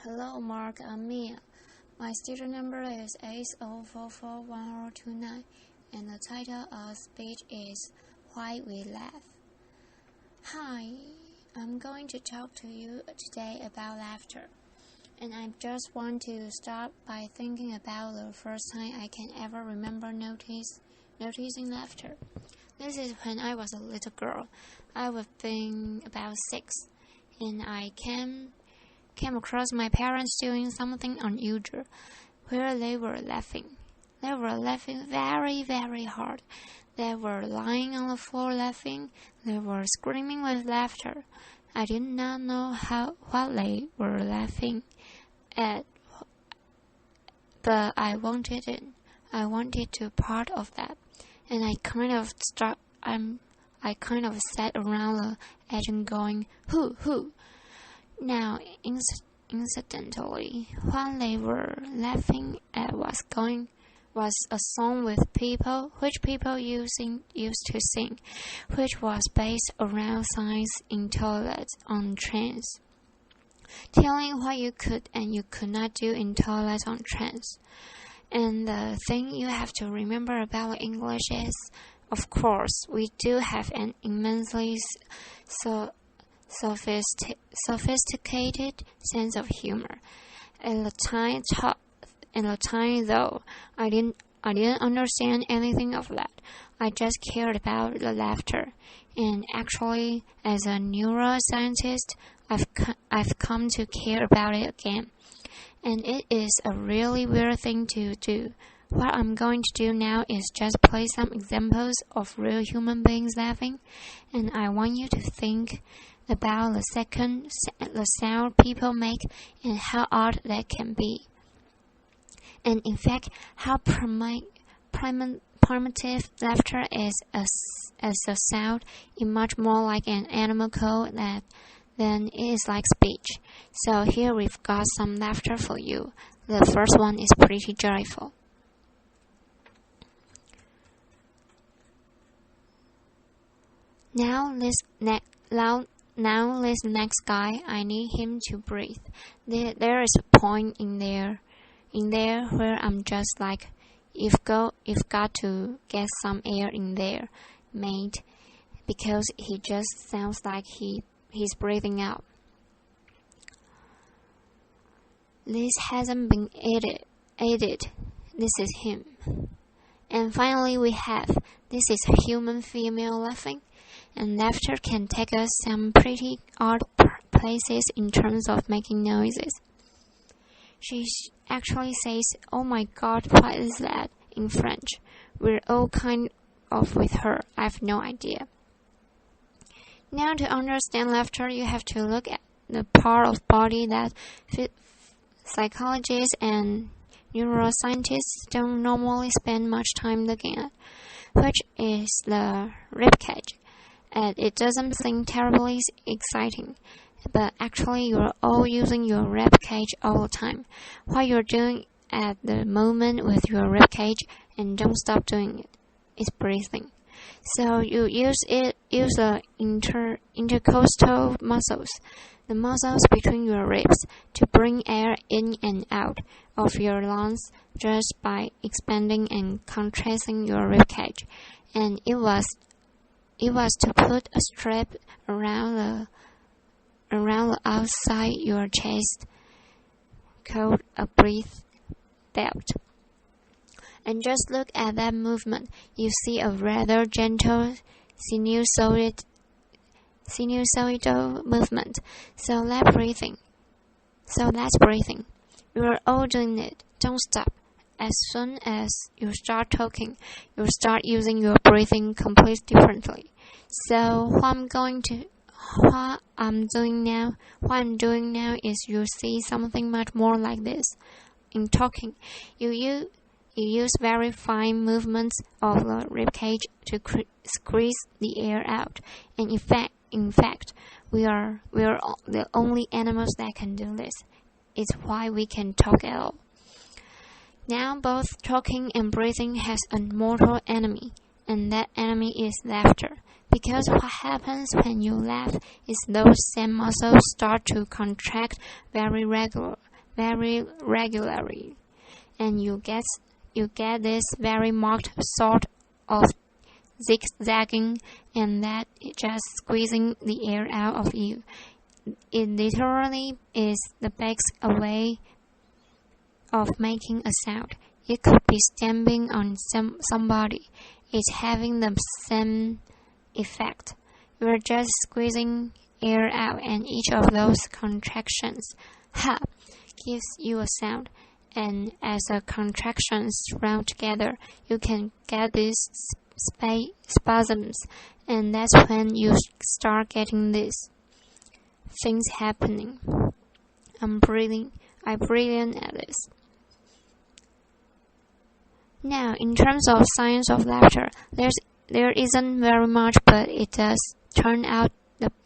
Hello, Mark. I'm Mia. My student number is 80441029, and the title of speech is Why We Laugh. Hi, I'm going to talk to you today about laughter. And I just want to start by thinking about the first time I can ever remember noticing laughter. This is when I was a little girl. I would have been about 6, and I came across my parents doing something unusual, where they were laughing. They were laughing very, very hard. They were lying on the floor laughing. They were screaming with laughter. I did not know what they were laughing at, but I wanted it. I wanted to part of that, and I kind of sat around the edge and going, hoo. Now, incidentally, what they were laughing at was a song which people used to sing, which was based around signs in toilets on trains, telling what you could and you could not do in toilets on trains. And the thing you have to remember about English is, of course, we do have an immensely sophisticated sense of humor. At the time, though, I didn't understand anything of that. I just cared about the laughter. And actually, as a neuroscientist, I've come to care about it again. And it is a really weird thing to do. What I'm going to do now is just play some examples of real human beings laughing, and I want you to think about the sound people make and how odd that can be. And in fact, how primitive laughter is as a sound is much more like an animal code than it is like speech. So here we've got some laughter for you. The first one is pretty joyful. Now this next guy, I need him to breathe. There is a point in there where I'm just like, you've got to get some air in there, mate, because he just sounds like he's breathing out. This hasn't been edited. This is him. And finally this is a human female laughing. And laughter can take us some pretty odd places in terms of making noises. She actually says, "Oh my God, what is that?" in French. We're all kind of with her. I have no idea. Now, to understand laughter, you have to look at the part of body that psychologists and neuroscientists don't normally spend much time looking at, which is the ribcage. And it doesn't seem terribly exciting, but actually you're all using your ribcage all the time. What you're doing at the moment with your ribcage, and don't stop doing it, is breathing. So you use the intercostal muscles, the muscles between your ribs, to bring air in and out of your lungs just by expanding and contracting your ribcage. And it was to put a strap around the outside your chest, called a breath belt. And just look at that movement. You see a rather gentle sinusoidal movement. So that's breathing. You're all doing it. Don't stop. As soon as you start talking, you start using your breathing completely differently. So what I'm doing now is you see something much more like this. In talking, you use very fine movements of the ribcage to squeeze the air out. And in fact, we are the only animals that can do this. It's why we can talk at all. Now both talking and breathing has a mortal enemy, and that enemy is laughter. Because what happens when you laugh is those same muscles start to contract very very regularly, and you get this very marked sort of zigzagging, and that just squeezing the air out of you. It literally is the best way of making a sound. It could be stamping on somebody. It's having the same effect. You're just squeezing air out, and each of those contractions, gives you a sound. And as the contractions round together, you can get these spasms, and that's when you start getting these things happening. I'm brilliant at this. Now, in terms of science of laughter, there isn't very much, but it does turn out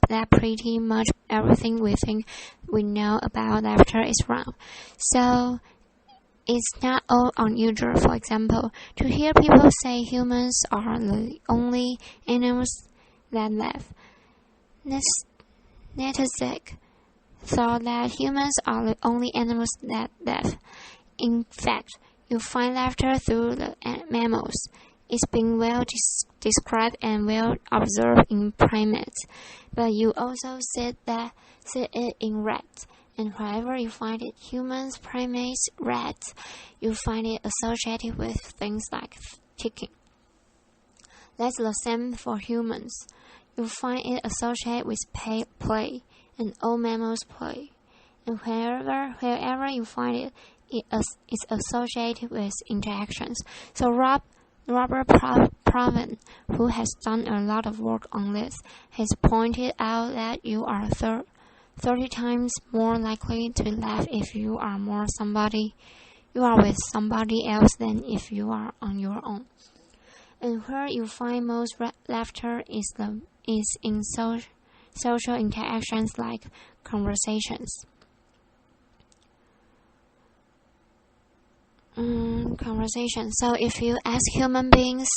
that pretty much everything we think we know about laughter is wrong. So, it's not all unusual, for example, to hear people say humans are the only animals that laugh. Netizek thought that humans are the only animals that laugh. In fact, you find laughter through the mammals. It's been well described and well observed in primates, but you also see it in rats. And wherever you find it, humans, primates, rats, you find it associated with things like ticking. That's the same for humans. You find it associated with play, and all mammals play. And wherever you find it, it's associated with interactions. So Robert Proven, who has done a lot of work on this, has pointed out that you are 30 times more likely to laugh if you are with somebody else than if you are on your own. And where you find most laughter is in social interactions like conversations. So if you ask human beings,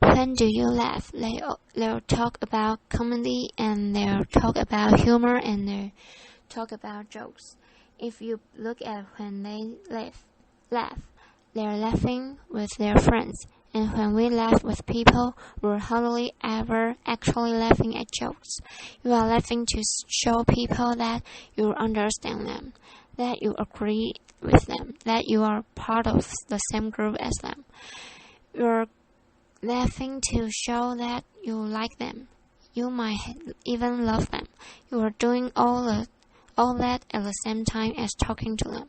when do you laugh? They'll talk about comedy, and they'll talk about humor, and they'll talk about jokes. If you look at when they laugh, they're laughing with their friends. And when we laugh with people, we're hardly ever actually laughing at jokes. You are laughing to show people that you understand them, that you agree with them, that you are part of the same group as them. You're laughing to show that you like them. You might even love them. You are doing all that at the same time as talking to them.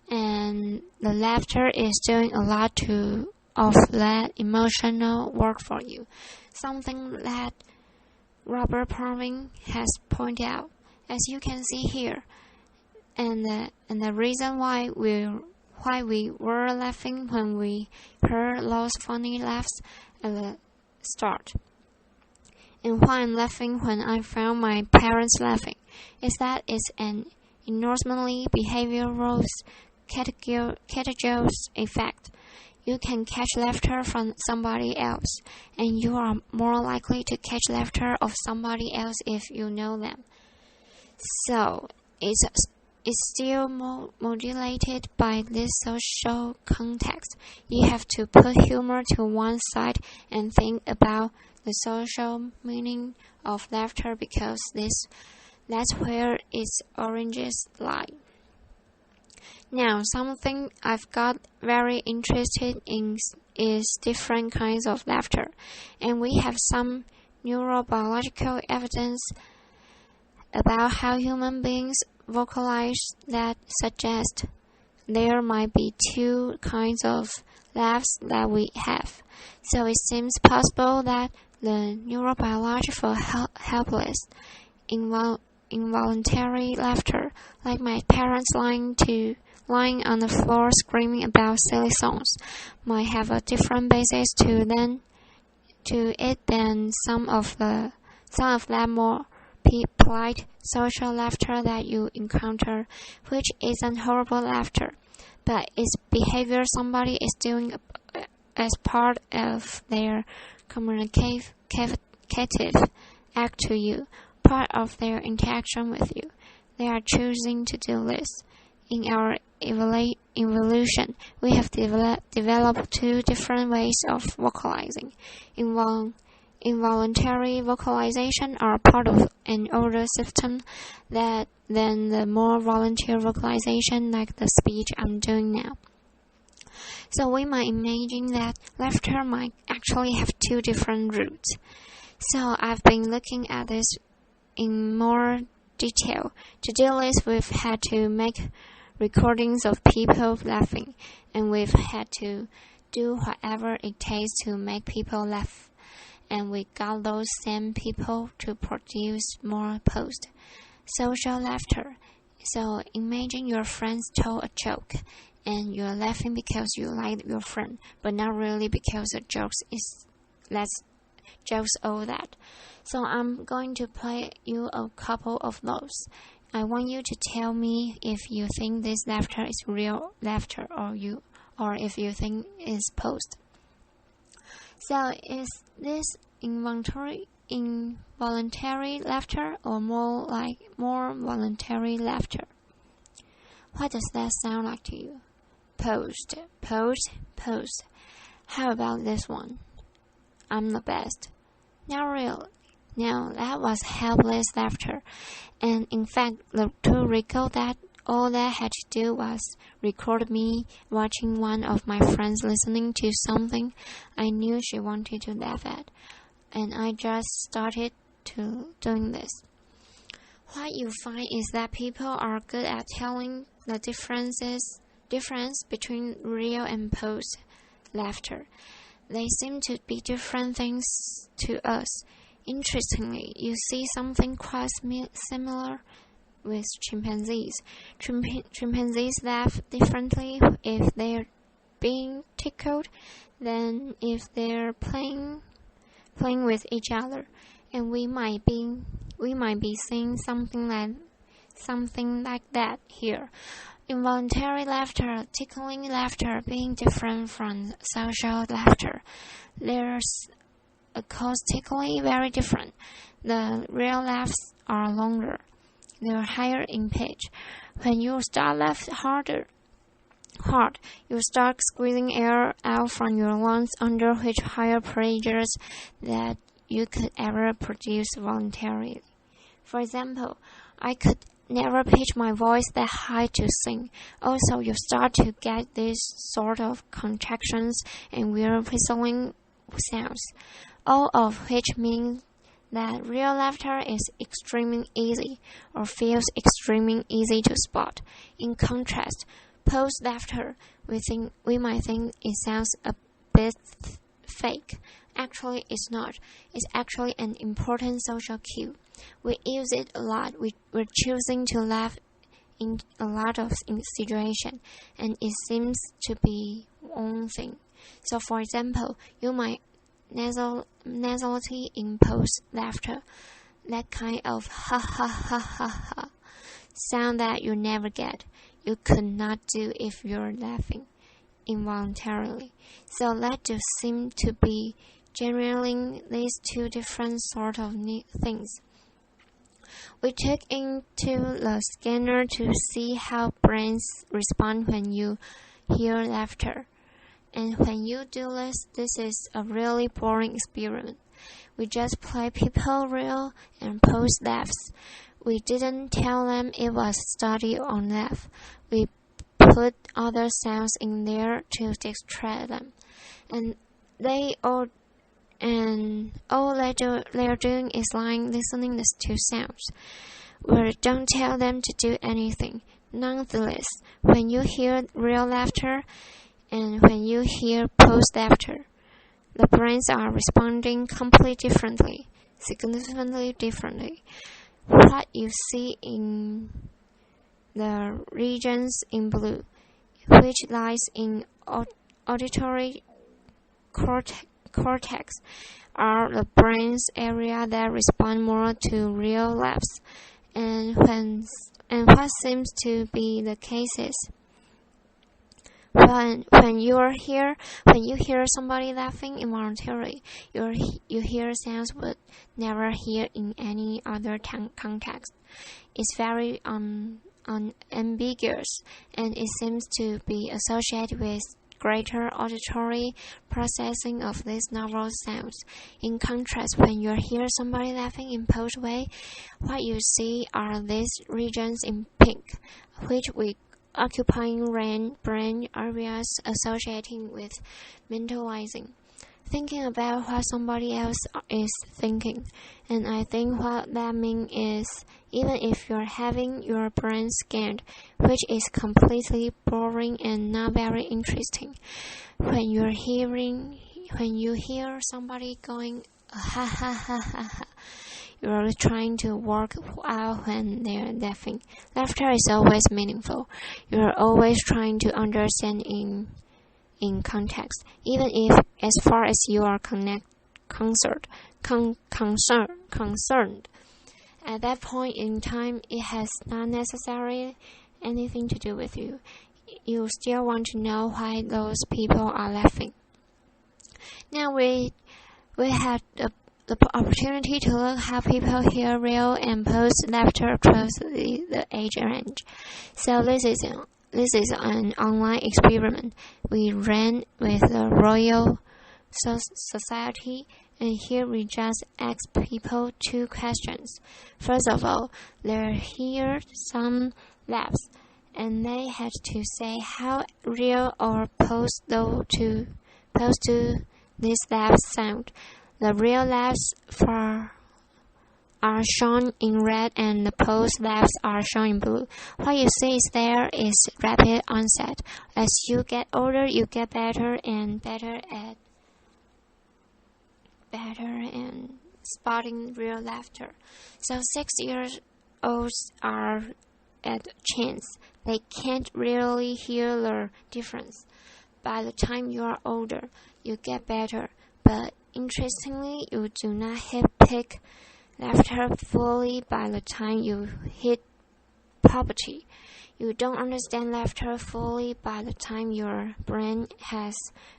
And the laughter is doing a lot of that emotional work for you. Something that Robert Parvin has pointed out, as you can see here. And the reason why we were laughing when we heard those funny laughs at the start, and why I'm laughing when I found my parents laughing, is that it's an enormously behavioral categorical effect. You can catch laughter from somebody else, and you are more likely to catch laughter of somebody else if you know them. So it's still modulated by this social context. You have to put humor to one side and think about the social meaning of laughter, because that's where its origins lie. Now, something I've got very interested in is different kinds of laughter, and we have some neurobiological evidence about how human beings vocalize that suggest there might be two kinds of laughs that we have. So it seems possible that the neurobiological helpless involuntary laughter, like my parents lying on the floor screaming about silly songs, might have a different basis to it than some of that more polite social laughter that you encounter, which isn't horrible laughter, but it's behavior somebody is doing as part of their communicative act to you, part of their interaction with you. They are choosing to do this. In our evolution, we have developed two different ways of vocalizing. Involuntary vocalization are part of an older system than the more voluntary vocalization like the speech I'm doing now. So we might imagine that laughter might actually have two different roots. So I've been looking at this in more detail. To do this, we've had to make recordings of people laughing, and we've had to do whatever it takes to make people laugh. And we got those same people to produce more post-social laughter. So imagine your friends told a joke, and you're laughing because you like your friend, but not really because the jokes all that. So I'm going to play you a couple of those. I want you to tell me if you think this laughter is real laughter or if you think it's posed. So is this involuntary laughter or more voluntary laughter? What does that sound like to you? Posed. How about this one? I'm the best. Not really. No, that was helpless laughter. And in fact, to record that, all that had to do was record me watching one of my friends listening to something I knew she wanted to laugh at. And I just started doing this. What you find is that people are good at telling the difference between real and posed laughter. They seem to be different things to us. Interestingly, you see something quite similar with chimpanzees. Chimpanzees laugh differently if they're being tickled than if they're playing with each other, and we might be seeing something like that here. Involuntary laughter, tickling laughter being different from social laughter. There's acoustically very different. The real laughs are longer. They're higher in pitch. When you start laughing hard, you start squeezing air out from your lungs under which higher pressures that you could ever produce voluntarily. For example, I could never pitch my voice that high to sing. Also, you start to get these sort of contractions and weird whistling sounds, all of which mean that real laughter is extremely easy or feels extremely easy to spot. In contrast, posed laughter, we might think it sounds a bit fake. Actually, it's not. It's actually an important social cue. We use it a lot. We're choosing to laugh in a lot of situations, and it seems to be one thing. So, for example, you might nasality in posed laughter, that kind of ha ha ha ha ha sound that you never get. You could not do if you're laughing involuntarily. So that just seem to be generating these two different sort of things. We took into the scanner to see how brains respond when you hear laughter. And when you do this is a really boring experiment. We just play people real and posed laughs. We didn't tell them it was a study on laugh. We put other sounds in there to distract them. And all they're doing is lying listening to sounds. We don't tell them to do anything. Nonetheless, when you hear real laughter and when you hear posed laughter, the brains are responding completely differently, significantly differently. What you see in the regions in blue, which lies in auditory cortex, are the brain's area that respond more to real laughs, and what seems to be the case is when you hear somebody laughing involuntarily, you hear sounds you would never hear in any other context. It's very unambiguous, and it seems to be associated with greater auditory processing of these novel sounds. In contrast, when you hear somebody laughing in posed way, what you see are these regions in pink, which we occupying brain areas associating with mentalizing, thinking about what somebody else is thinking. And I think what that means is, even if you're having your brain scanned, which is completely boring and not very interesting, when you hear somebody going ha ha ha ha ha, you're trying to work out when they're laughing. Laughter is always meaningful. You're always trying to understand in context, even if as far as you are concerned. At that point in time, it has not necessarily anything to do with you. You still want to know why those people are laughing. Now we had the opportunity to look how people hear real and posed laughter across the age range. So this is an online experiment we ran with the Royal Society, and here we just asked people 2 questions. First of all, they heard some laughs, and they had to say how real or posed to this laugh sound. The real laughs are shown in red and the posed laughs are shown in blue. What you see is there is rapid onset. As you get older, you get better and spotting real laughter. So 6-year-olds are at chance. They can't really hear the difference. By the time you are older, you get better. But interestingly, you do not hit peak laughter fully by the time you hit puberty. You don't understand laughter fully by the time your brain has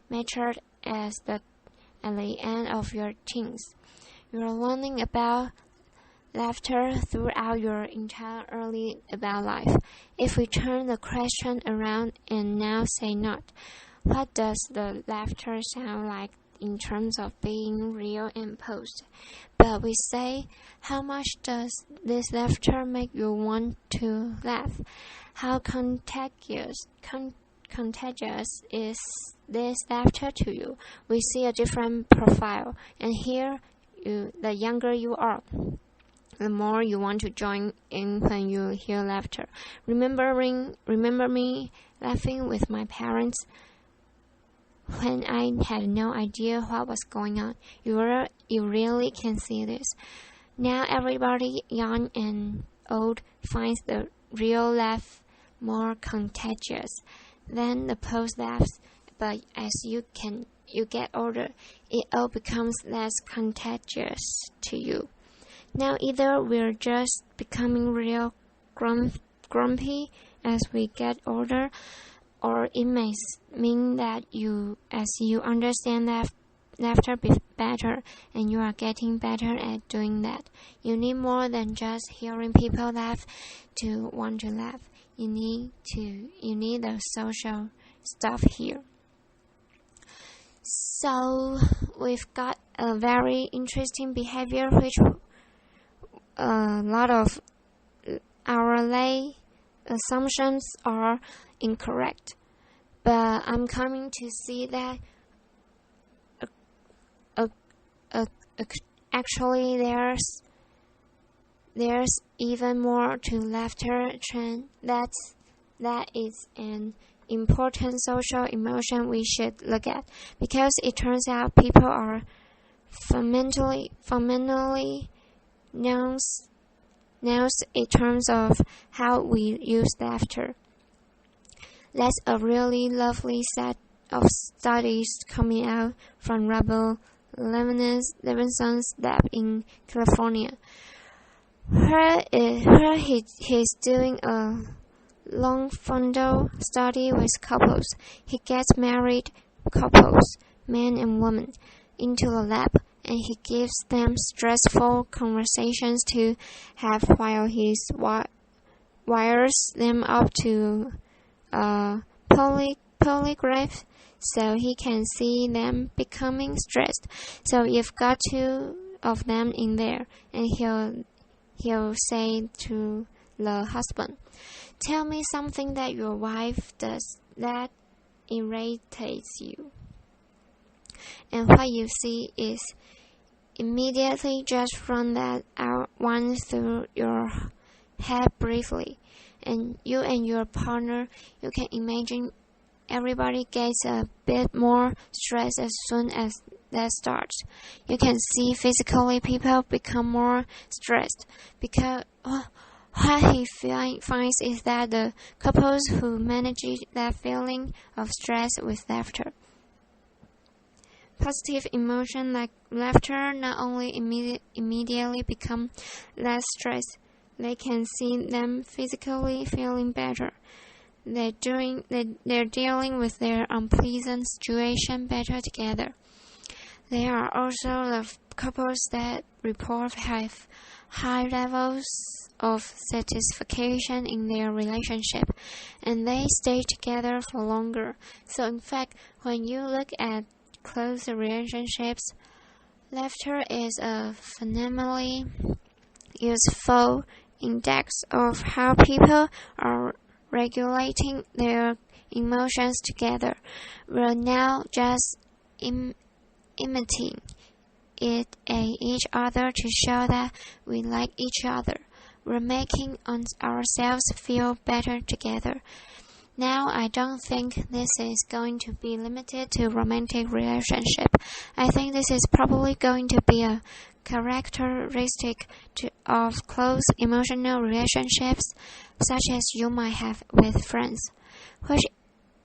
matured at the end of your teens. You're learning about laughter throughout your entire early adult life. If we turn the question around and now say not, what does the laughter sound like in terms of being real and posed? But we say, how much does this laughter make you want to laugh? How contagious is this laughter to you? We see a different profile, and here, the younger you are, the more you want to join in when you hear laughter. Remember me laughing with my parents when I had no idea what was going on. You really can see this. Now everybody, young and old, finds the real laugh more contagious than the posed laughs. But as you get older, it all becomes less contagious to you. Now either we're just becoming real grumpy as we get older, or it may mean that as you understand laughter better, and you are getting better at doing that. You need more than just hearing people laugh to want to laugh. You need the social stuff here. So we've got a very interesting behavior which a lot of our lay assumptions are incorrect, but I'm coming to see that actually there's even more to laughter trend. That is an important social emotion we should look at, because it turns out people are fundamentally nouns in terms of how we use laughter. That's a really lovely set of studies coming out from Robert Levinson's lab in California, where he's doing a longitudinal study with couples. He gets married couples, men and women, into the lab, and he gives them stressful conversations to have while wires them up to a polygraph so he can see them becoming stressed. So you've got two of them in there, and he'll say to the husband, "Tell me something that your wife does that irritates you." And what you see is immediately just run that out one through your head briefly, and you and your partner, you can imagine everybody gets a bit more stressed as soon as that starts. You can see physically people become more stressed because what he finds is that the couples who manage that feeling of stress with laughter. Positive emotion like laughter not only immediately become less stressed, they can see them physically feeling better. They're dealing with their unpleasant situation better together. There are also the couples that report have high levels of satisfaction in their relationship, and they stay together for longer. So in fact, when you look at close relationships, laughter is a phenomenally useful index of how people are regulating their emotions together. We're now just imitating it each other to show that we like each other. We're making ourselves feel better together. Now, I don't think this is going to be limited to romantic relationship. I think this is probably going to be a characteristic of close emotional relationships, such as you might have with friends, which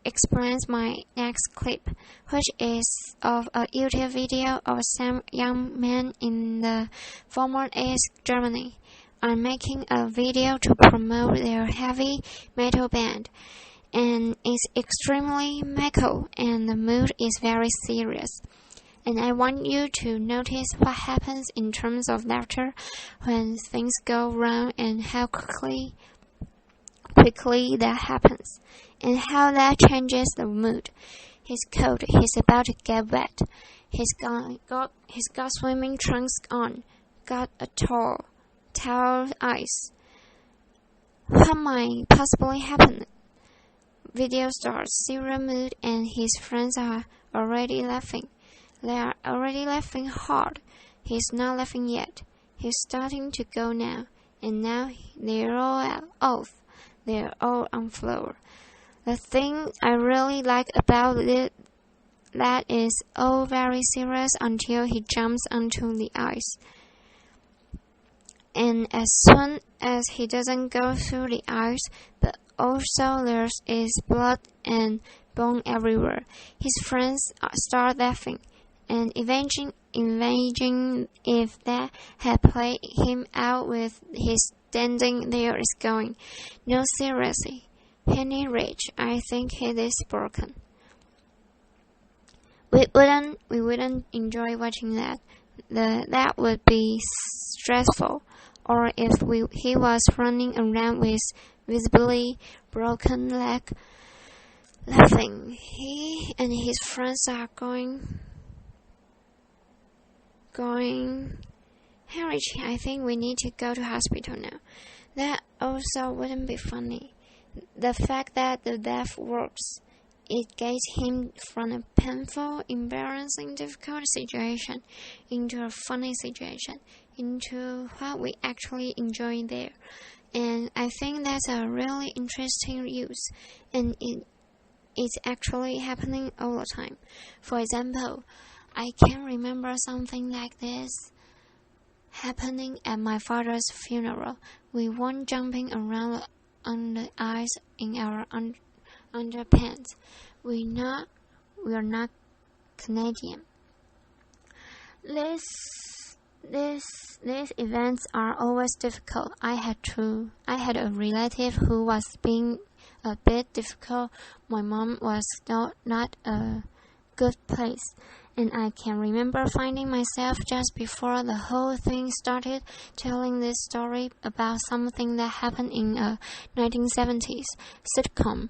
explains my next clip, which is of a YouTube video of some young men in the former East Germany are making a video to promote their heavy metal band, and it's extremely metal and the mood is very serious. And I want you to notice what happens in terms of laughter when things go wrong, and how quickly that happens, and how that changes the mood. He's cold, he's about to get wet, he's got swimming trunks on, got a towel ice. What might possibly happen? Video starts, zero mood, and his friends are already laughing. They are already laughing hard. He's not laughing yet. He's starting to go now, and now they're all off. They're all on floor. The thing I really like about it, that is all very serious until he jumps onto the ice. And as soon as he doesn't go through the ice, but also there is blood and bone everywhere, his friends start laughing, and eventually if that had played him out with his standing there is going, "No, seriously, Henry Rich, I think he is broken." We wouldn't enjoy watching that. That would be stressful. Or if he was running around with visibly broken leg, laughing, he and his friends are going, "Henry, I think we need to go to hospital now." That also wouldn't be funny. The fact that the death works, it gets him from a painful, embarrassing, difficult situation into a funny situation, into what we actually enjoy there. And I think that's a really interesting use, and it's actually happening all the time. For example, I can remember something like this happening at my father's funeral. We weren't jumping around on the ice in our underpants. We are not Canadian. These events are always difficult. I had a relative who was being a bit difficult. My mom was not a good place. And I can remember finding myself just before the whole thing started telling this story about something that happened in a 1970s sitcom.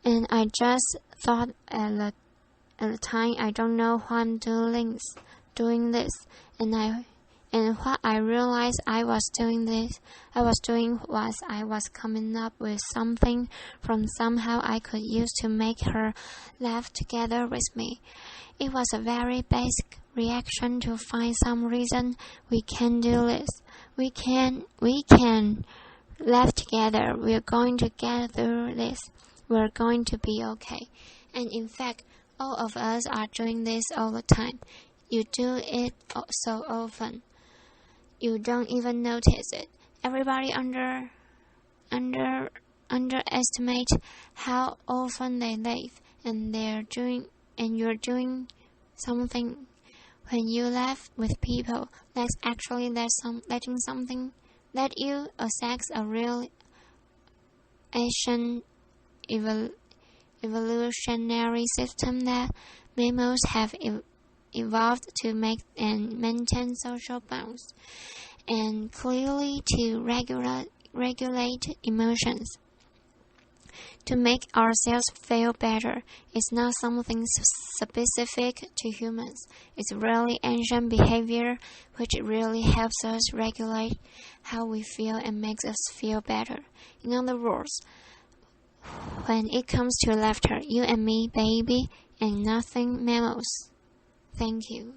And I just thought at the time, I don't know why I'm doing this. And what I realized I was doing was I was coming up with something from somehow I could use to make her laugh together with me. It was a very basic reaction to find some reason we can do this. We can laugh together. We're going to get through this. We're going to be okay. And in fact, all of us are doing this all the time. You do it so often. You don't even notice it. Everybody underestimate how often they laugh, and you're doing something. When you laugh with people, that's actually letting something let you access a real ancient evolutionary system that mammals have evolved to make and maintain social bonds, and clearly to regulate emotions. To make ourselves feel better is not something specific to humans. It's really ancient behavior which really helps us regulate how we feel and makes us feel better. In other words, when it comes to laughter, you and me, baby, and nothing mammals. Thank you.